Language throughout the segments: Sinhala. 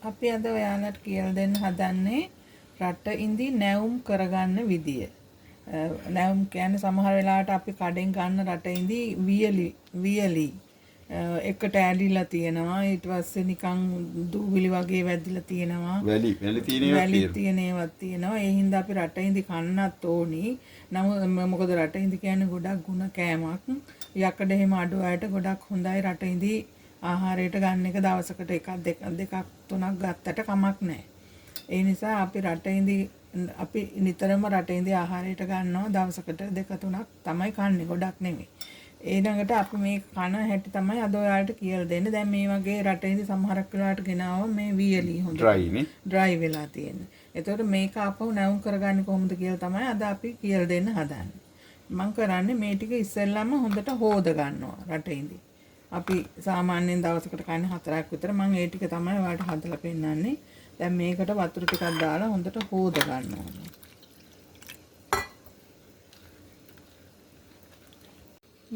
අපි අද ඔයාලට කියලා දෙන්න හදන්නේ රට ඉඳි නැවුම් කරගන්න විදිය. නැවුම් කියන්නේ සමහර වෙලාවට අපි කඩෙන් ගන්න රට ඉඳි වියලි එකට ඇලිලා තියෙනවා. ඊට පස්සේ නිකන් දූවිලි වගේ වැදිලා තියෙනවා. වැලි තියෙන ඒවාත් තියෙනවා. ඒ හින්දා අපි රට ඉඳි කන්නත් ඕනි. නමුත් මොකද රට ඉඳි කියන්නේ ගොඩක් ಗುಣ කෑමක්. යකඩ එහෙම අඩු අයට ගොඩක් හොඳයි රට ඉඳි ආහාරයට ගන්න එක දවසකට එකක් දෙකක් තුනක් ගත්තට කමක් නැහැ. ඒ නිසා අපි රටින්දි අපි නිතරම රටින්දි ආහාරයට ගන්නවා දවසකට දෙක තුනක් තමයි කන්නේ ගොඩක් නෙමෙයි. ඊළඟට අපි මේ කන හැටි තමයි අද ඔයාලට කියලා දෙන්නේ. දැන් මේ වගේ රටින්දි සමහරක් වෙලාවට ගෙනාව මේ වියලි හොඳ ඩ්‍රයි වෙලා තියෙන්නේ. එතකොට මේක අපව නැවුම් කරගන්නේ කොහොමද කියලා තමයි අද අපි කියලා දෙන්න හදන්නේ. මම කරන්නේ මේ ටික ඉස්සෙල්ලාම හොඳට හොද ගන්නවා රටින්දි. අපි සාමාන්‍යයෙන් දවසකට කන්නේ 4ක් විතර. මම ඒ ටික තමයි ඔයාලට හදලා පෙන්නන්නේ. දැන් මේකට වතුර ටිකක් දාලා හොඳට හොද ගන්න ඕනේ.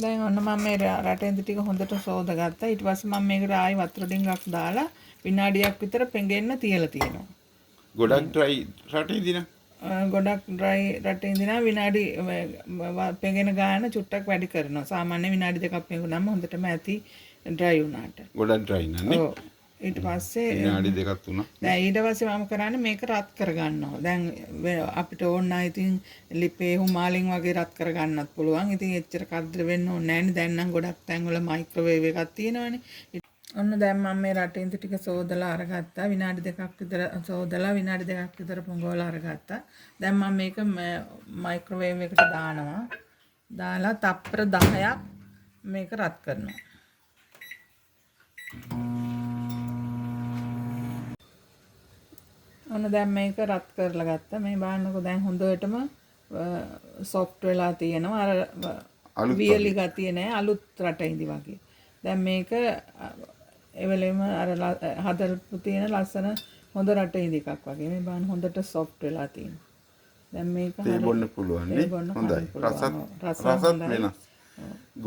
දැන් ඔන්න මම මේ රටෙන්ද ටික හොඳට සෝද ගත්තා. ඊට පස්සේ මම මේකට ආයි වතුර ටිකක් දාලා විනාඩියක් විතර පෙඟෙන්න තියලා තියෙනවා. ගොඩක් ඩ්‍රයි රටේදී නා ගොඩක් ඩ්‍රයි රටින්දී නා විනාඩි පෙඟෙන ගාන චුට්ටක් වැඩි කරනවා. සාමාන්‍ය විනාඩි දෙකක් පෙඟුනම හොඳටම ඇති ඩ්‍රයි වුණාට. ගොඩක් ඩ්‍රයි නන්නේ. ඔව්. ඊට පස්සේ විනාඩි දෙකක් තුනක්. දැන් ඊට පස්සේ මම කරන්නේ මේක රත් කරගන්නවා. දැන් අපිට ඕන නම් ඉතින් ලිපේ හුමාලින් වගේ රත් කරගන්නත් පුළුවන්. ඉතින් එච්චර කද්දර වෙන්න ඕනේ නැහැනේ. දැන් නම් ගොඩක් තැන්වල මයික්‍රොවේව් එකක් තියෙනවානේ. ඔන්න දැන් මම මේ රටින්ද ටික සෝදලා අරගත්තා. විනාඩි දෙකක් විතර සෝදලා විනාඩි දෙකක් විතර පොඟවලා අරගත්තා. දැන් මම මේක මයික්‍රොවේව් එකට දානවා. දාලා තප්පර 10ක් මේක රත් කරනවා. ඔන්න දැන් මේක රත් කරලා ගත්තා. මේ බලන්නකෝ දැන් හොඳටම සොෆ්ට් වෙලා තියෙනවා. අර වියලි ගතිය නෑ අලුත් රටින්දි වගේ. දැන් මේක එවලෙම අර හදපු තියෙන ලස්සන හොඳ රටින්දි එකක් වගේ. මේ බලන්න හොඳට සොෆ්ට් වෙලා තියෙනවා. දැන් මේක තේ බොන්න පුළුවන් නේ. හොඳයි. රසත් වෙනස්.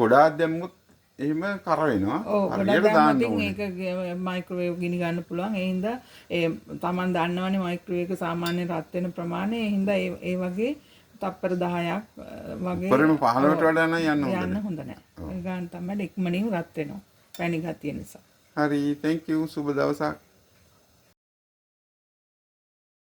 ගොඩාක් දැම්මොත් එහෙම කර වෙනවා. හරියට දාන්න ඕනේ. ඒක මයික්‍රොවේව් ගිනි ගන්න පුළුවන්. ඒ හින්දා තමන් දන්නවනේ මයික්‍රොවේව් එක සාමාන්‍ය රත් වෙන ප්‍රමාණය. ඒ හින්දා ඒ වගේ තප්පර 10ක් වගේ පරිම 15ට වඩා නම් යන්න හොඳ නැහැ. ඒ ගන්න තමයි ඉක්මනින් රත් වෙනවා. පැණි ගතිය නිසා. හරි. thank you. සුබ දවසක්.